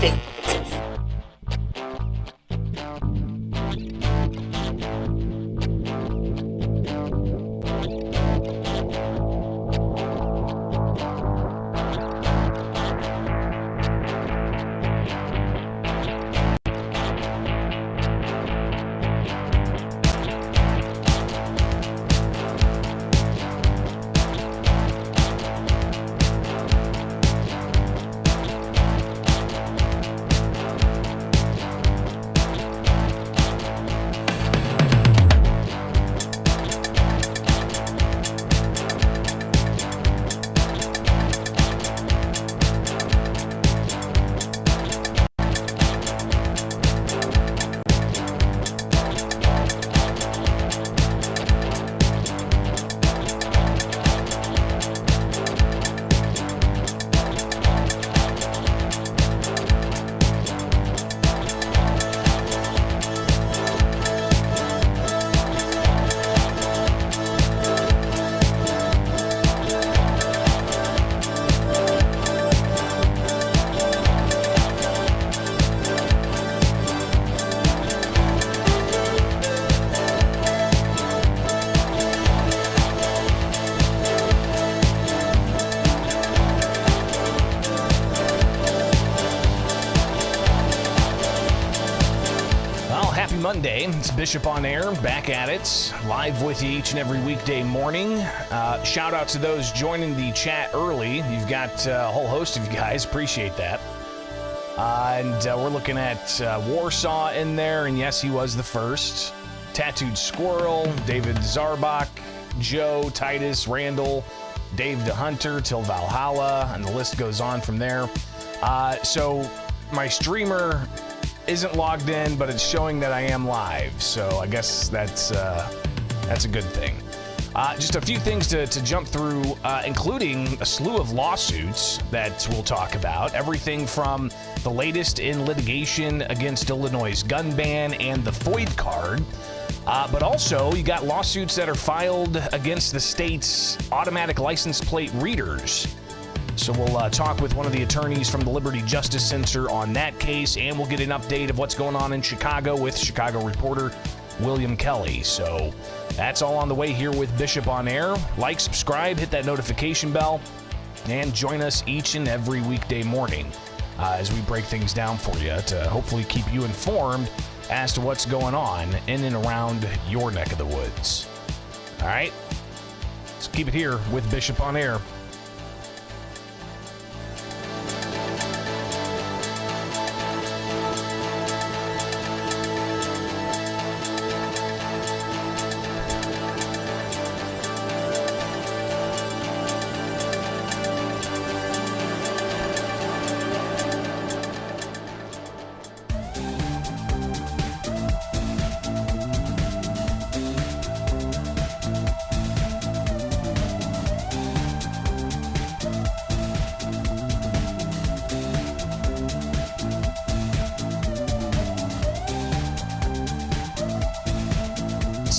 weekday. Monday. It's Bishop on Air, back at it, live with you each and every weekday morning. Shout out to those joining the chat early. You've got a whole host of you guys. Appreciate that. And we're looking at Warsaw in there, and yes, he was the first. Tattooed Squirrel, David Zarbach, Joe, Titus, Randall, Dave DeHunter, till Valhalla, and the list goes on from there. So my streamer isn't logged in, but it's showing that I am live, so I guess that's a good thing. Just a few things to jump through, including a slew of lawsuits that we'll talk about. Everything from the latest in litigation against Illinois' gun ban and the FOID card, but also you got lawsuits that are filed against the state's automatic license plate readers. So we'll talk with one of the attorneys from the Liberty Justice Center on that case, and we'll get an update of what's going on in Chicago with Chicago reporter William Kelly. So that's all on the way here with Bishop on Air. Like, subscribe, hit that notification bell, and join us each and every weekday morning as we break things down for you to hopefully keep you informed as to what's going on in and around your neck of the woods. All right? Let's keep it here with Bishop on Air.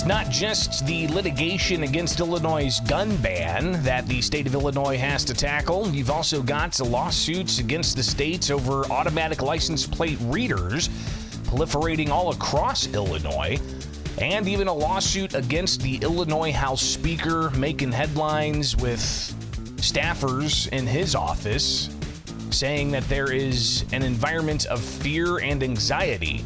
Not just the litigation against Illinois' gun ban that the state of Illinois has to tackle. You've also got lawsuits against the states over automatic license plate readers proliferating all across Illinois, and even a lawsuit against the Illinois House Speaker making headlines with staffers in his office saying that there is an environment of fear and anxiety.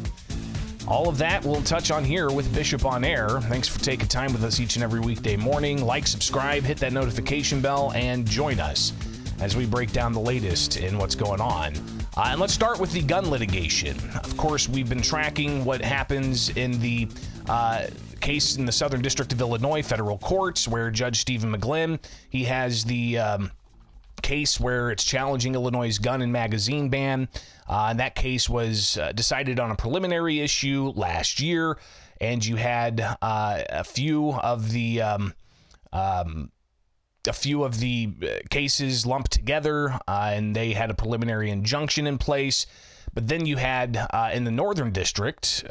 All of that we'll touch on here with Bishop on Air. Thanks for taking time with us each and every weekday morning. Like, subscribe, hit that notification bell, and join us as we break down the latest in what's going on. And let's start with the gun litigation. Of course, we've been tracking what happens in the case in the Southern District of Illinois federal courts, where Judge Stephen McGlynn, he has the case where it's challenging Illinois' gun and magazine ban. And that case was decided on a preliminary issue last year, and you had a few of the cases lumped together, and they had a preliminary injunction in place. But then you had in the Northern District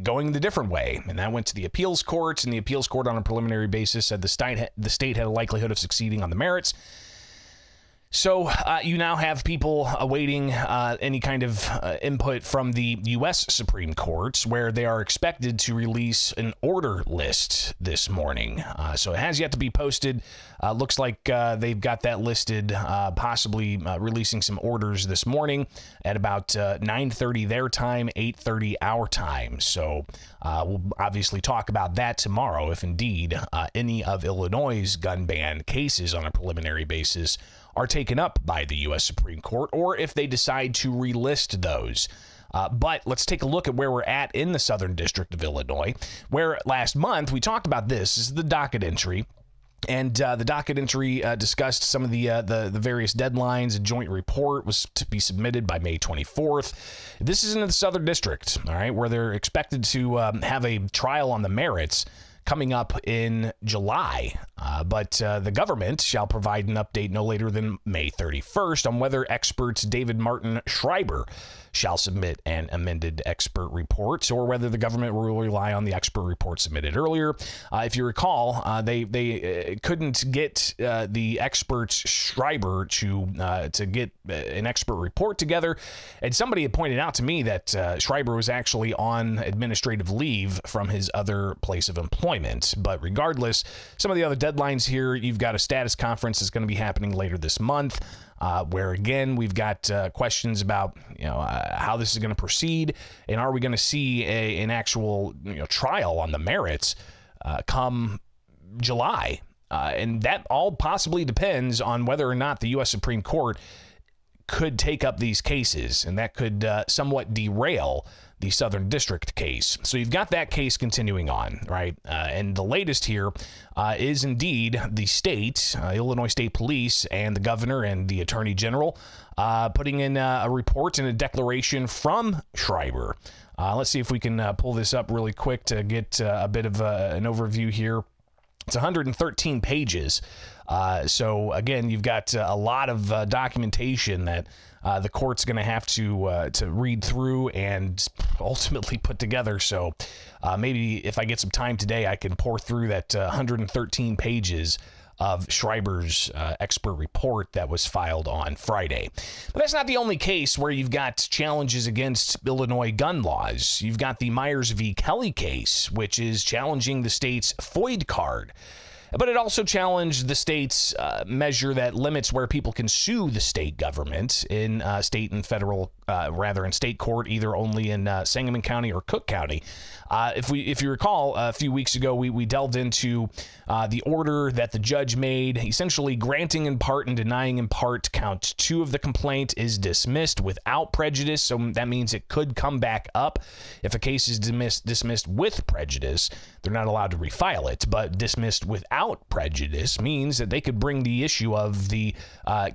going the different way, and that went to the appeals courts, and the appeals court on a preliminary basis said the state had a likelihood of succeeding on the merits. So you now have people awaiting any kind of input from the U.S. Supreme Court, where they are expected to release an order list this morning. So it has yet to be posted. Looks like they've got that listed, possibly releasing some orders this morning at about 9:30 their time, 8:30 our time. So we'll obviously talk about that tomorrow, if indeed any of Illinois' gun ban cases on a preliminary basis are taken up by the U.S. Supreme Court, or if they decide to relist those. But let's take a look at where we're at in the Southern District of Illinois, where last month we talked about this. This is the docket entry. And the docket entry discussed some of the various deadlines. A joint report was to be submitted by May 24th. This is in the Southern District, all right, where they're expected to have a trial on the merits coming up in July. But the government shall provide an update no later than May 31st on whether expert David Martin Schreiber shall submit an amended expert report, or whether the government will rely on the expert report submitted earlier. If you recall, they couldn't get the expert Schreiber to get an expert report together, and somebody had pointed out to me that Schreiber was actually on administrative leave from his other place of employment. But regardless, some of the other deadlines here, you've got a status conference that's going to be happening later this month, where again we've got questions about how this is going to proceed, and are we going to see an actual trial on the merits come July, and that all possibly depends on whether or not the U.S. Supreme Court could take up these cases, and that could somewhat derail the Southern District case. So you've got that case continuing on, right? And the latest here is indeed the state, Illinois State Police, and the governor and the attorney general putting in a report and a declaration from Schreiber. Let's see if we can pull this up really quick to get a bit of an overview here. It's 113 pages. So again, you've got a lot of documentation that the court's going to have to read through and ultimately put together. So maybe if I get some time today, I can pour through that 113 pages of Schreiber's expert report that was filed on Friday. But that's not the only case where you've got challenges against Illinois gun laws. You've got the Myers v. Kelly case, which is challenging the state's FOID card. But it also challenged the state's measure that limits where people can sue the state government in state and federal, in state court, either only in Sangamon County or Cook County. If you recall, a few weeks ago, we delved into the order that the judge made, essentially granting in part and denying in part. Count 2 of the complaint is dismissed without prejudice, so that means it could come back up. If a case is dismissed with prejudice, they're not allowed to refile it, but dismissed without prejudice means that they could bring the issue of the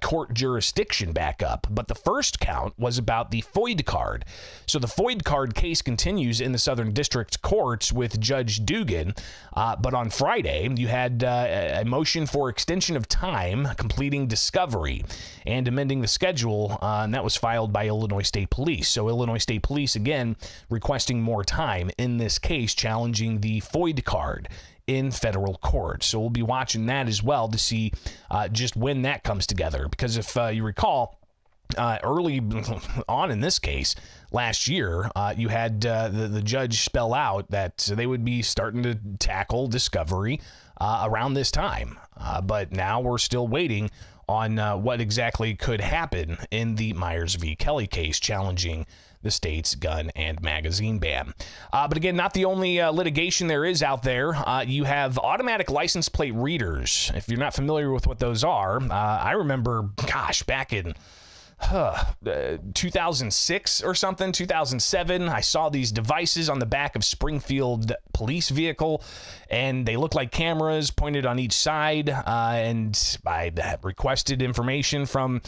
court jurisdiction back up. But the first count was about the FOID card. So the FOID card case continues in the Southern District courts with Judge Dugan. But on Friday, you had a motion for extension of time, completing discovery, and amending the schedule, and that was filed by Illinois State Police. So Illinois State Police, again, requesting more time in this case, challenging the FOID card in federal court. So we'll be watching that as well to see just when that comes together. Because if you recall, early on in this case, last year, you had the judge spell out that they would be starting to tackle discovery around this time. But now we're still waiting on what exactly could happen in the Myers v. Kelly case challenging the state's gun and magazine ban. But again, not the only litigation there is out there. You have automatic license plate readers. If you're not familiar with what those are, I remember, back in 2006 or something, 2007, I saw these devices on the back of Springfield police vehicle, and they look like cameras pointed on each side, and I requested information from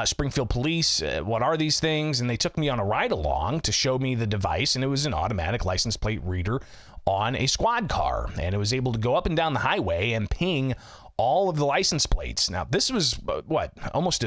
Springfield police. What are these things? And they took me on a ride along to show me the device, and it was an automatic license plate reader on a squad car, and it was able to go up and down the highway and ping all of the license plates. Now, this was almost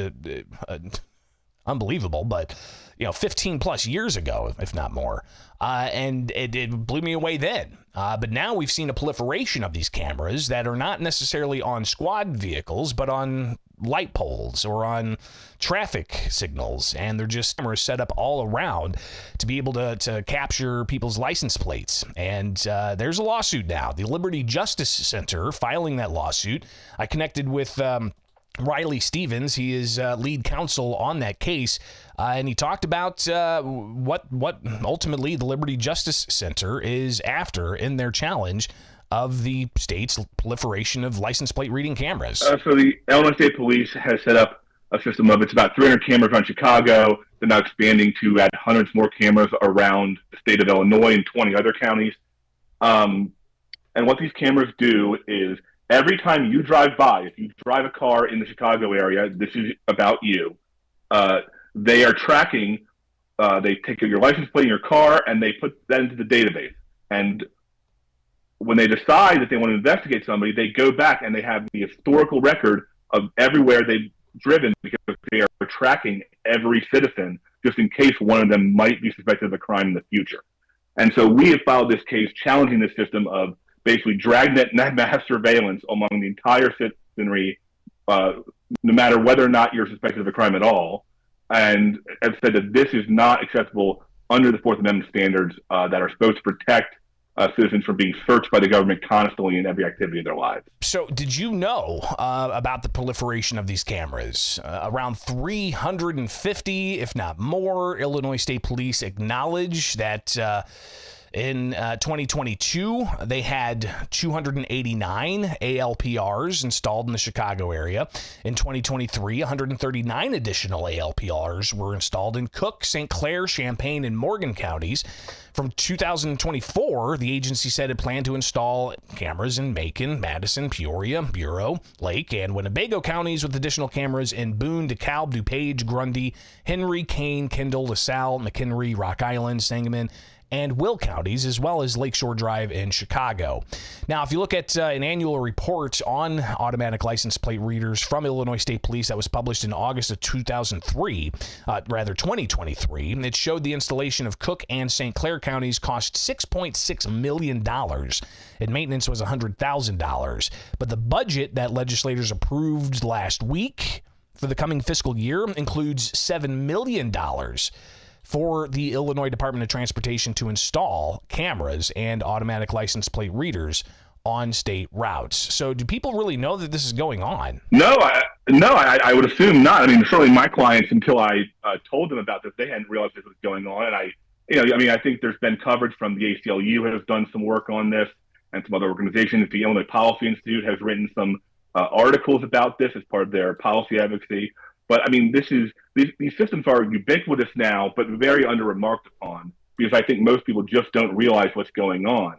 unbelievable, but 15 plus years ago, if not more. And it blew me away then. But now we've seen a proliferation of these cameras that are not necessarily on squad vehicles, but on light poles or on traffic signals. And they're just cameras set up all around to be able to capture people's license plates. And there's a lawsuit now. The Liberty Justice Center filing that lawsuit. I connected with Riley Stevens. He is lead counsel on that case, and he talked about what ultimately the Liberty Justice Center is after in their challenge of the state's proliferation of license plate reading cameras. So the Illinois State Police has set up a system of, it's about 300 cameras around Chicago. They're now expanding to add hundreds more cameras around the state of Illinois and 20 other counties. And what these cameras do is, every time you drive by, if you drive a car in the Chicago area, this is about you. They are tracking, they take your license plate in your car and they put that into the database. And when they decide that they want to investigate somebody, they go back and they have the historical record of everywhere they've driven, because they are tracking every citizen just in case one of them might be suspected of a crime in the future. And so we have filed this case challenging this system of basically dragnet mass surveillance among the entire citizenry, no matter whether or not you're suspected of a crime at all, and have said that this is not acceptable under the Fourth Amendment standards that are supposed to protect citizens from being searched by the government constantly in every activity of their lives. So did you know about the proliferation of these cameras? Around 350, if not more, Illinois State Police acknowledge that in 2022, they had 289 ALPRs installed in the Chicago area. In 2023, 139 additional ALPRs were installed in Cook, St. Clair, Champaign, and Morgan counties. From 2024, the agency said it planned to install cameras in Macon, Madison, Peoria, Bureau, Lake, and Winnebago counties, with additional cameras in Boone, DeKalb, DuPage, Grundy, Henry, Kane, Kendall, LaSalle, McHenry, Rock Island, Sangamon, and Will counties, as well as Lakeshore Drive in Chicago. Now, if you look at an annual report on automatic license plate readers from Illinois State Police that was published in August of 2023, it showed the installation of Cook and St. Clair counties cost $6.6 million, and maintenance was $100,000. But the budget that legislators approved last week for the coming fiscal year includes $7 million for the Illinois Department of Transportation to install cameras and automatic license plate readers on state routes. So do people really know that this is going on? No, I would assume not. I mean, certainly my clients, until I told them about this, they hadn't realized this was going on. And I think there's been coverage from the ACLU has done some work on this, and some other organizations. The Illinois Policy Institute has written some articles about this as part of their policy advocacy. But I mean, these systems are ubiquitous now, but very under-remarked upon, because I think most people just don't realize what's going on.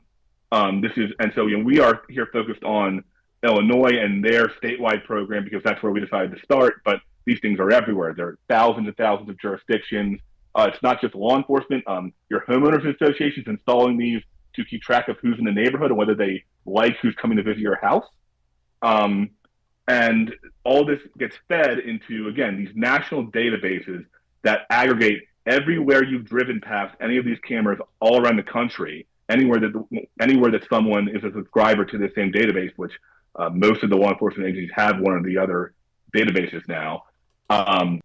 So we are here focused on Illinois and their statewide program, because that's where we decided to start. But these things are everywhere. There are thousands and thousands of jurisdictions. It's not just law enforcement. Your homeowners associations installing these to keep track of who's in the neighborhood and whether they like who's coming to visit your house. And all this gets fed into, again, these national databases that aggregate everywhere you've driven past any of these cameras all around the country, anywhere that someone is a subscriber to the same database, which most of the law enforcement agencies have one or the other databases now. And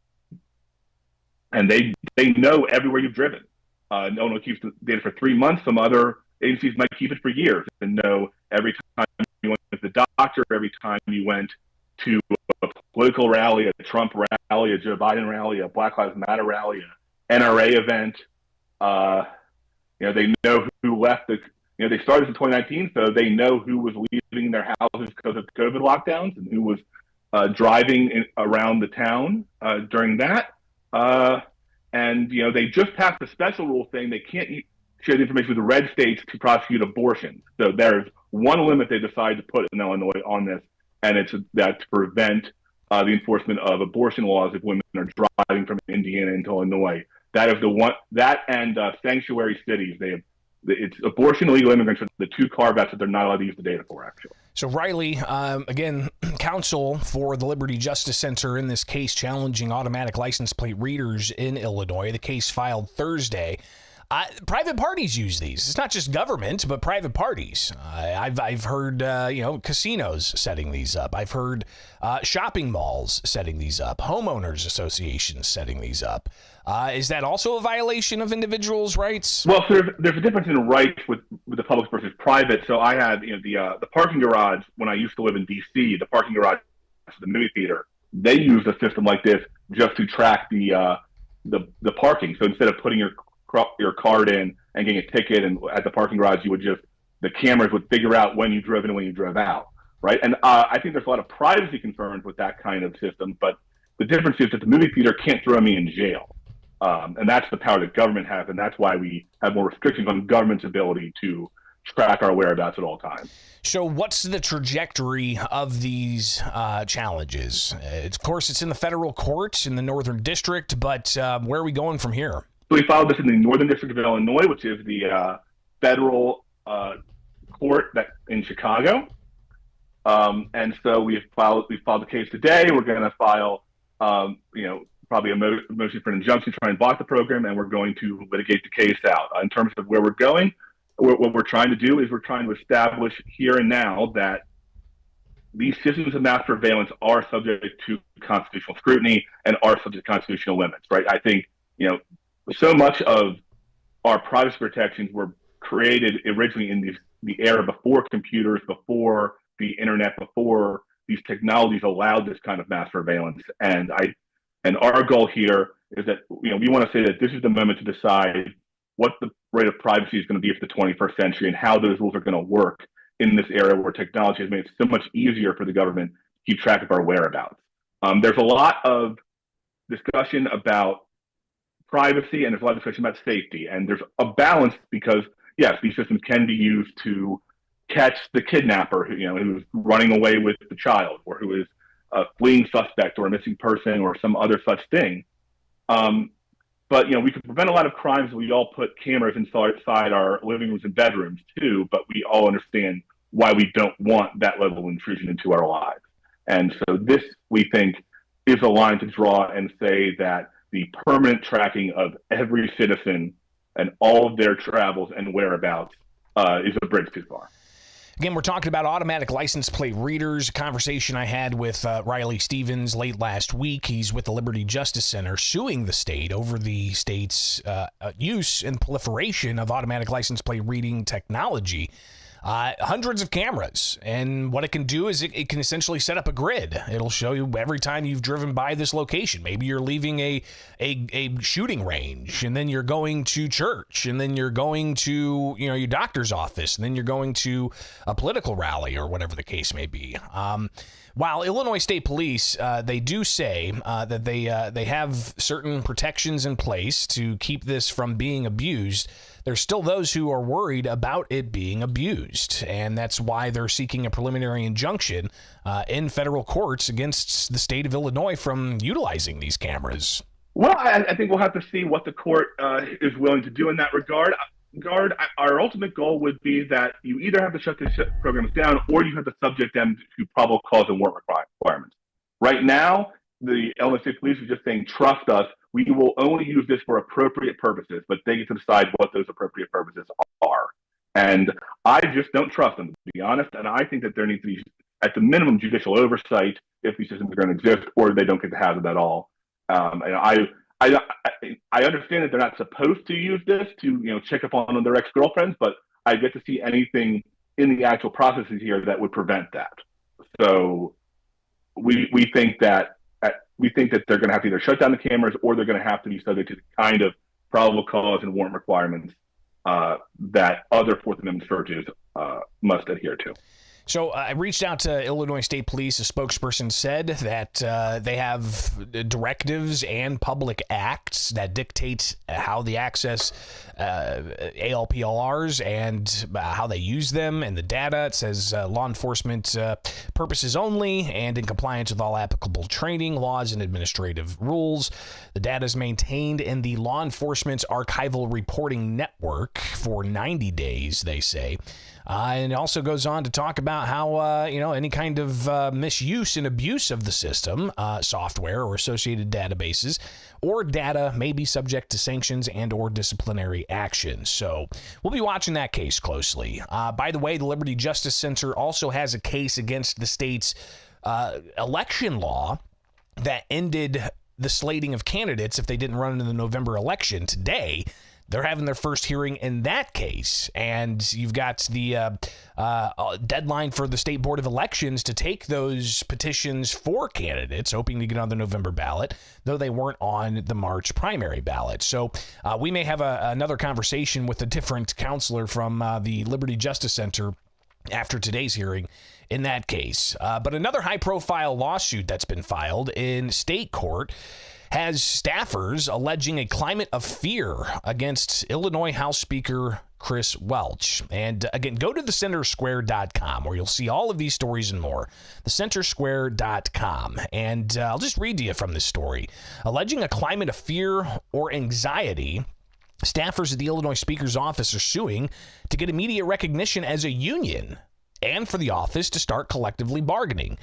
they know everywhere you've driven. Illinois keeps the data for 3 months. Some other agencies might keep it for years and know every time you went to the doctor, every time you went to a political rally, a Trump rally, a Joe Biden rally, a Black Lives Matter rally, an NRA event. They know who left they started in 2019, so they know who was leaving their houses because of COVID lockdowns and who was driving around the town during that. They just passed a special rule saying they can't share the information with the red states to prosecute abortion. So there's one limit they decided to put in Illinois on this, and it's that to prevent the enforcement of abortion laws if women are driving from Indiana into Illinois. That is the one, that and sanctuary cities. It's abortion, illegal immigrants are the two carve-outs that they're not allowed to use the data for, actually. So, Riley, again, counsel for the Liberty Justice Center in this case challenging automatic license plate readers in Illinois. The case filed Thursday. Private parties use these. It's not just government, but private parties. I've heard casinos setting these up. I've heard shopping malls setting these up. Homeowners associations setting these up. Is that also a violation of individuals' rights? Well, so there's a difference in rights with the public versus private. So I had the parking garage when I used to live in D.C. The parking garage to the movie theater. They used a system like this just to track the parking. So instead of putting your card in and getting a ticket, and at the parking garage, the cameras would figure out when you drove in and when you drove out, right? And I think there's a lot of privacy concerns with that kind of system, but the difference is that the movie theater can't throw me in jail. And that's the power that government has, and that's why we have more restrictions on government's ability to track our whereabouts at all times. So what's the trajectory of these challenges? Of course, it's in the federal courts in the Northern District, but where are we going from here? So we filed this in the Northern District of Illinois, which is the federal court that in Chicago. And so we filed the case today. We're going to file, probably a motion for an injunction to try and block the program, and we're going to litigate the case out. In terms of where we're going, what we're trying to do is we're trying to establish here and now that these systems of mass surveillance are subject to constitutional scrutiny and are subject to constitutional limits, right? I think, so much of our privacy protections were created originally in the era before computers, before the internet, before these technologies allowed this kind of mass surveillance. And our goal here is that, we want to say that this is the moment to decide what the rate of privacy is going to be for the 21st century and how those rules are going to work in this era where technology has made it so much easier for the government to keep track of our whereabouts. There's a lot of discussion about privacy and there's a lot of discussion about safety. And there's a balance because, yes, these systems can be used to catch the kidnapper who's running away with the child, or who is a fleeing suspect or a missing person or some other such thing. But we can prevent a lot of crimes if we all put cameras inside our living rooms and bedrooms too, but we all understand why we don't want that level of intrusion into our lives. And so this, we think, is a line to draw and say that the permanent tracking of every citizen and all of their travels and whereabouts is a bridge too far. Again, we're talking about automatic license plate readers, a conversation I had with Riley Stevens late last week. He's with the Liberty Justice Center suing the state over the state's use and proliferation of automatic license plate reading technology. Hundreds of cameras, and what it can do is it can essentially set up a grid. It'll show you every time you've driven by this location. Maybe you're leaving a shooting range, and then you're going to church, and then you're going to your doctor's office, and then you're going to a political rally or whatever the case may be. While Illinois State Police, they do say that they have certain protections in place to keep this from being abused, there's still those who are worried about it being abused, and that's why they're seeking a preliminary injunction in federal courts against the state of Illinois from utilizing these cameras. Well, I think we'll have to see what the court is willing to do in that regard. Our ultimate goal would be that you either have to shut these programs down or you have to subject them to probable cause and warrant requirements. Right now, the Illinois State Police are just saying, trust us, we will only use this for appropriate purposes, but they get to decide what those appropriate purposes are. And I just don't trust them, to be honest, and I think that there needs to be, at the minimum, judicial oversight if these systems are going to exist, or they don't get to have it at all. And I understand that they're not supposed to use this to check up on their ex-girlfriends, but I get to see anything in the actual processes here that would prevent that. So we think that they're going to have to either shut down the cameras or they're going to have to be subject to the kind of probable cause and warrant requirements that other Fourth Amendment searches must adhere to. So I reached out to Illinois State Police. A spokesperson said that they have directives and public acts that dictate how they access ALPLRs and how they use them and the data. It says law enforcement purposes only and in compliance with all applicable training, laws, and administrative rules. The data is maintained in the Law Enforcement's Archival Reporting Network for 90 days, they say. And it also goes on to talk about how, any kind of misuse and abuse of the system, software or associated databases, or data may be subject to sanctions and or disciplinary action. So we'll be watching that case closely. By the way, the Liberty Justice Center also has a case against the state's election law that ended the slating of candidates if they didn't run in the November election. Today, they're having their first hearing in that case, and you've got the deadline for the State Board of Elections to take those petitions for candidates, hoping to get on the November ballot, though they weren't on the March primary ballot. So we may have another conversation with a different counselor from the Liberty Justice Center after today's hearing in that case. But another high-profile lawsuit that's been filed in state court has staffers alleging a climate of fear against Illinois House Speaker Chris Welch. And again, go to thecentersquare.com where you'll see all of these stories and more. Thecentersquare.com. And I'll just read to you from this story. Alleging a climate of fear or anxiety, staffers at the Illinois Speaker's office are suing to get immediate recognition as a union and for the office to start collectively bargaining.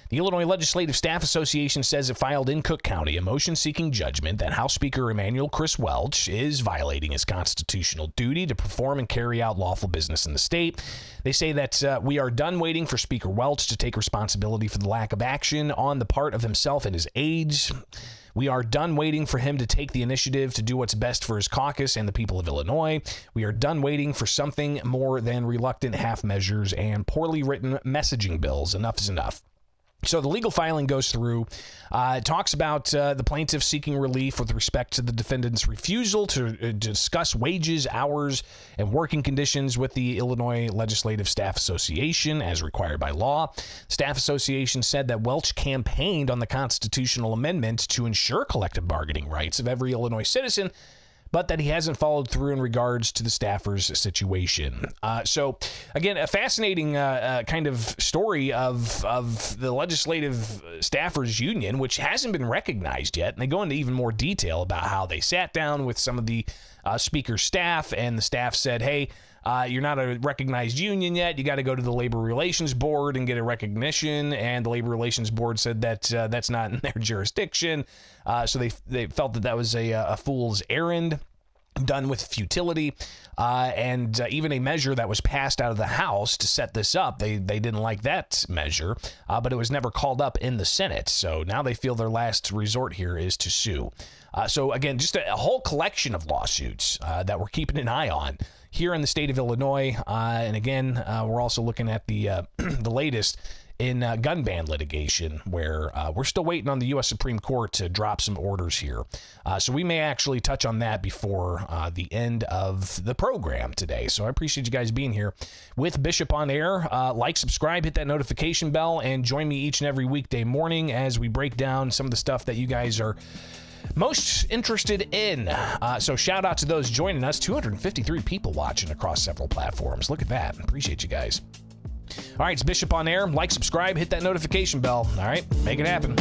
The Illinois Legislative Staff Association says it filed in Cook County a motion seeking judgment that House Speaker Emanuel Chris Welch is violating his constitutional duty to perform and carry out lawful business in the state. They say that we are done waiting for Speaker Welch to take responsibility for the lack of action on the part of himself and his aides. We are done waiting for him to take the initiative to do what's best for his caucus and the people of Illinois. We are done waiting for something more than reluctant half measures and poorly written messaging bills. Enough is enough. So the legal filing goes through. It talks about the plaintiff seeking relief with respect to the defendant's refusal to discuss wages, hours, and working conditions with the Illinois Legislative Staff Association as required by law. Staff Association said that Welch campaigned on the constitutional amendment to ensure collective bargaining rights of every Illinois citizen, but that he hasn't followed through in regards to the staffers' situation. So, again, a fascinating kind of story of the Legislative Staffers Union, which hasn't been recognized yet. And they go into even more detail about how they sat down with some of the Speaker's staff, and the staff said, hey, you're not a recognized union yet. You got to go to the Labor Relations Board and get a recognition. And the Labor Relations Board said that that's not in their jurisdiction. So they felt that was a fool's errand done with futility. And even a measure that was passed out of the House to set this up, they didn't like that measure, but it was never called up in the Senate. So now they feel their last resort here is to sue. So again, just a whole collection of lawsuits that we're keeping an eye on here in the state of Illinois. And again, we're also looking at the the latest in gun ban litigation, where we're still waiting on the U.S. Supreme Court to drop some orders here. So we may actually touch on that before the end of the program today. So I appreciate you guys being here with Bishop on Air. Like, subscribe, hit that notification bell, and join me each and every weekday morning as we break down some of the stuff that you guys are most interested in. So shout out to those joining us. 253 people watching across several platforms. Look at that. Appreciate you guys. All right, it's Bishop on Air. Like, subscribe, hit that notification bell. All right, make it happen.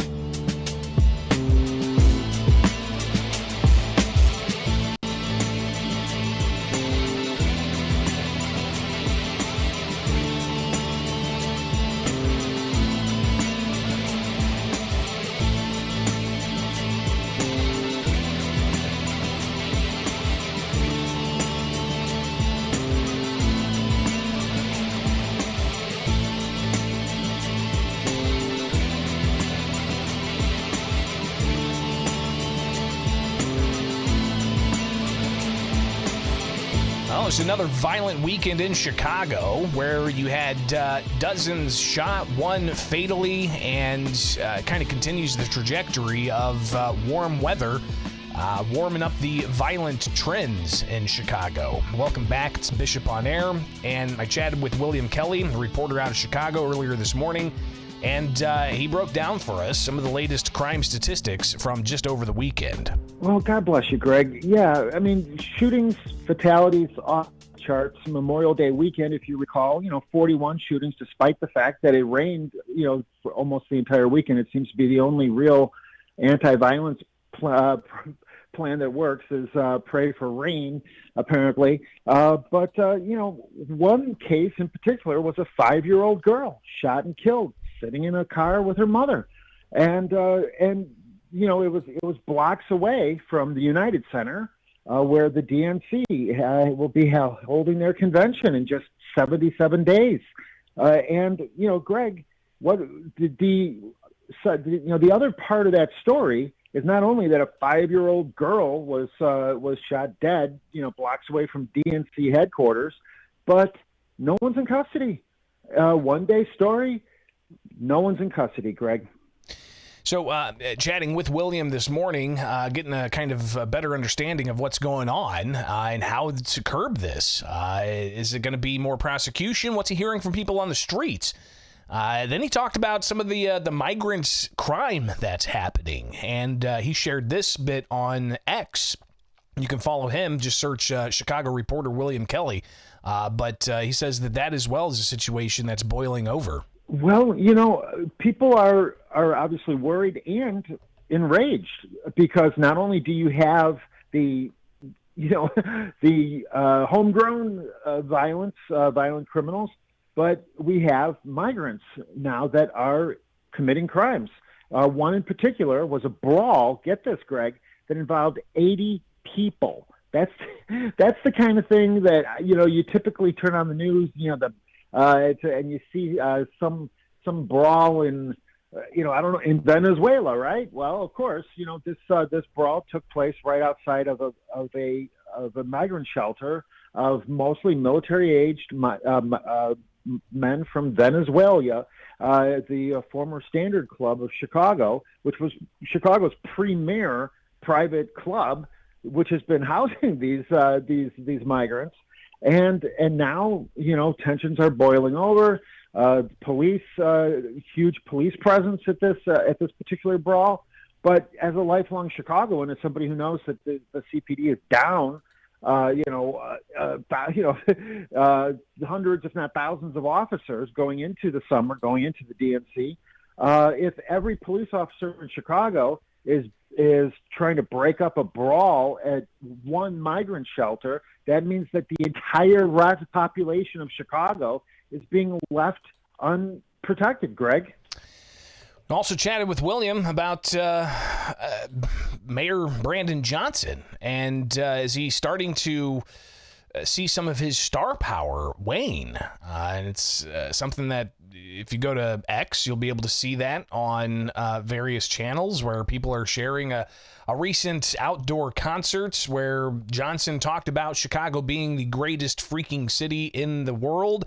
It's another violent weekend in Chicago where you had dozens shot, one fatally, and kind of continues the trajectory of warm weather, warming up the violent trends in Chicago. Welcome back. It's Bishop on Air, and I chatted with William Kelly, a reporter out of Chicago, earlier this morning, and he broke down for us some of the latest crime statistics from just over the weekend. Well, God bless you, Greg. Yeah, I mean, shootings, fatalities off the charts. Memorial Day weekend, if you recall, 41 shootings, despite the fact that it rained, for almost the entire weekend. It seems to be the only real anti-violence plan that works is pray for rain, apparently. But one case in particular was a 5-year-old girl shot and killed sitting in a car with her mother. And it was blocks away from the United Center, where the DNC will be holding their convention in just 77 days. Greg, what the other part of that story is not only that a 5-year-old girl was shot dead, blocks away from DNC headquarters, but no one's in custody. One day story, no one's in custody, Greg. So chatting with William this morning, getting a kind of a better understanding of what's going on and how to curb this. Is it going to be more prosecution? What's he hearing from people on the streets? Then he talked about some of the migrant crime that's happening, and he shared this bit on X. You can follow him. Just search Chicago reporter William Kelly. But he says that as well is a situation that's boiling over. Well, people are obviously worried and enraged because not only do you have the homegrown violent criminals, but we have migrants now that are committing crimes. One in particular was a brawl, get this, Greg, that involved 80 people. That's the kind of thing that, you typically turn on the news, and you see some brawl in, I don't know, in Venezuela, right? Well, of course, this brawl took place right outside of a migrant shelter of mostly military-aged men from Venezuela, the former Standard Club of Chicago, which was Chicago's premier private club, which has been housing these migrants. And now, tensions are boiling over. Police, huge police presence at this particular brawl. But as a lifelong Chicagoan, as somebody who knows that the CPD is down, hundreds, if not thousands, of officers going into the summer, going into the DNC. If every police officer in Chicago is trying to break up a brawl at one migrant shelter, that means that the entire population of Chicago is being left unprotected, Greg. Also chatted with William about Mayor Brandon Johnson, and is he starting to see some of his star power wane? And it's something that if you go to X, you'll be able to see that on various channels where people are sharing a recent outdoor concert where Johnson talked about Chicago being the greatest freaking city in the world.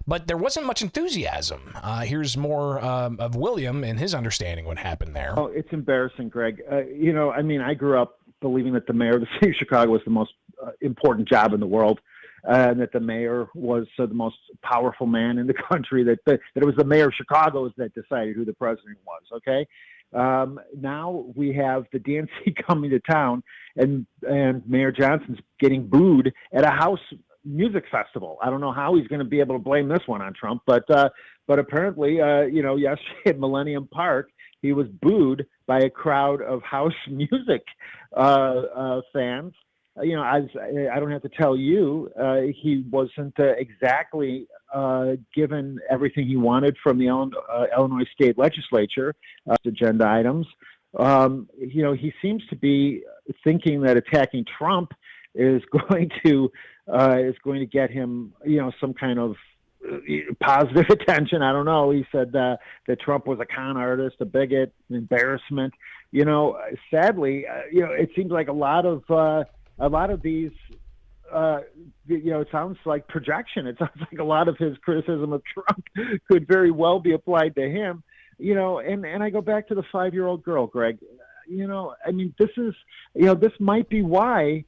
But there wasn't much enthusiasm. Here's more of William and his understanding what happened there. Oh, it's embarrassing, Greg. I grew up believing that the mayor of the city of Chicago was the most important job in the world, and that the mayor was the most powerful man in the country, that it was the mayor of Chicago that decided who the president was, okay? Now we have the DNC coming to town, and Mayor Johnson's getting booed at a house music festival. I don't know how he's going to be able to blame this one on Trump, but apparently, yesterday at Millennium Park, he was booed by a crowd of house music fans. I don't have to tell you, he wasn't exactly given everything he wanted from the Illinois State Legislature agenda items. He seems to be thinking that attacking Trump is going to get him, some kind of positive attention. I don't know. He said that Trump was a con artist, a bigot, an embarrassment. Sadly, it seems like a lot of these, it sounds like projection. It sounds like a lot of his criticism of Trump could very well be applied to him. And I go back to the 5-year-old girl, Greg. This might be why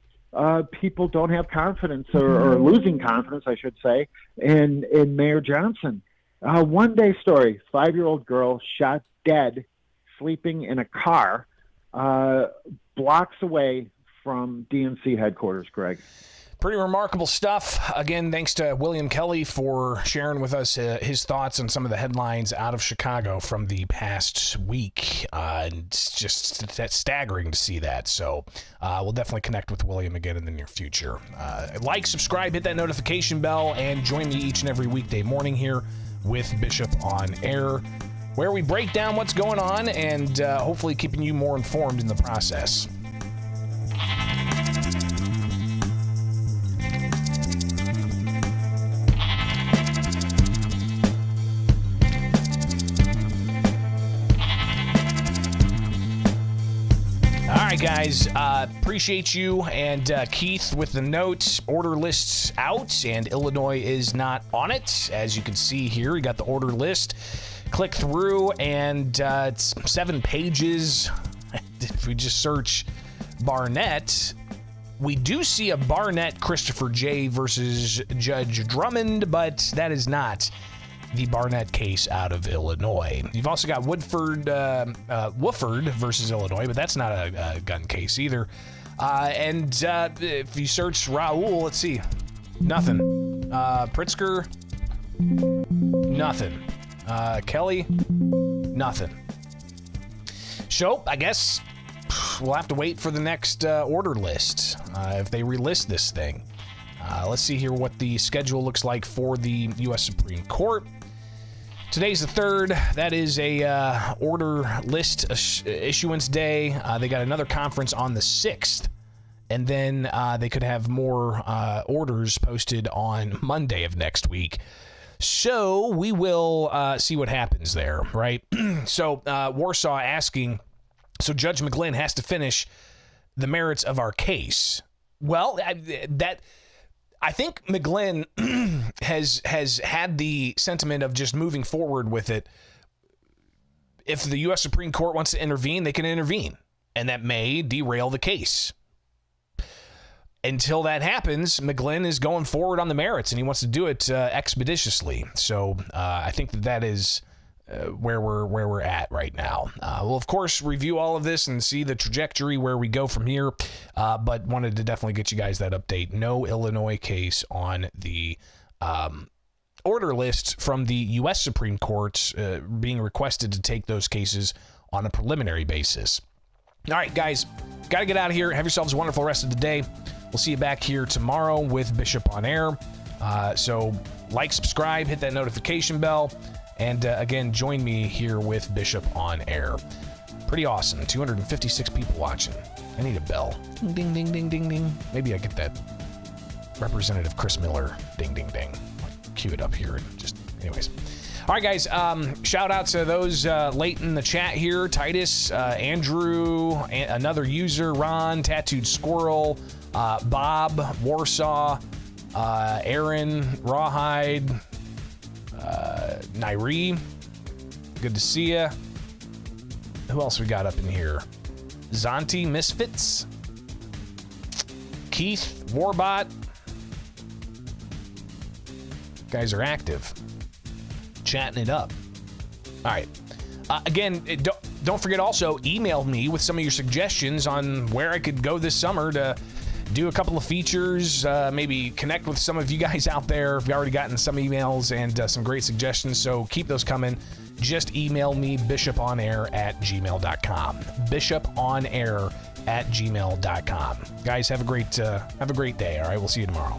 people don't have confidence or losing confidence, I should say, in Mayor Johnson. One day story, 5-year-old girl shot dead, sleeping in a car, blocks away from DNC headquarters, Greg. Pretty remarkable stuff. Again, thanks to William Kelly for sharing with us his thoughts on some of the headlines out of Chicago from the past week. It's just that's staggering to see that. So we'll definitely connect with William again in the near future. Like, subscribe, hit that notification bell, and join me each and every weekday morning here with Bishop on Air, where we break down what's going on and hopefully keeping you more informed in the process. All right, guys, appreciate you, and Keith with the note, order lists out, and Illinois is not on it. As you can see here, we got the order list. Click through, and it's 7 pages. If we just search Barnett, we do see a Barnett Christopher J. versus Judge Drummond, but that is not the Barnett case out of Illinois. You've also got Woodford versus Illinois, but that's not a gun case either. And if you search Raul, let's see, nothing. Pritzker, nothing. Kelly, nothing. So I guess we'll have to wait for the next order list if they relist this thing. Let's see here what the schedule looks like for the U.S. Supreme Court. Today's the 3rd. That is a order list issuance day. They got another conference on the 6th, and then they could have more orders posted on Monday of next week. So we will see what happens there, right? So Warsaw asking, so Judge McGlynn has to finish the merits of our case. Well, I think McGlynn has had the sentiment of just moving forward with it. If the U.S. Supreme Court wants to intervene, they can intervene, and that may derail the case. Until that happens, McGlynn is going forward on the merits, and he wants to do it expeditiously. So I think that is where we're at right now. We'll, of course, review all of this and see the trajectory where we go from here, but wanted to definitely get you guys that update. No Illinois case on the order list from the U.S. Supreme Court being requested to take those cases on a preliminary basis. All right, guys, got to get out of here. Have yourselves a wonderful rest of the day. We'll see you back here tomorrow with Bishop on Air. So like, subscribe, hit that notification bell. And again, join me here with Bishop on Air. Pretty awesome. 256 people watching. I need a bell. Ding, ding, ding, ding, ding, ding. Maybe I get that Representative Chris Miller ding, ding, ding. I'll cue it up here. And just, anyways. All right, guys. Shout out to those late in the chat here. Titus, Andrew, another user, Ron, Tattooed Squirrel, Bob, Warsaw, Aaron, Rawhide, Nairi, good to see ya. Who else we got up in here? Zonti, Misfits, Keith, Warbot. Guys are active, chatting it up. All right. Again, don't forget also, email me with some of your suggestions on where I could go this summer to do a couple of features, maybe connect with some of you guys out there. We've already gotten some emails and some great suggestions, so keep those coming. Just email me, bishoponair@gmail.com. bishoponair@gmail.com. Guys, have a great day. All right, we'll see you tomorrow.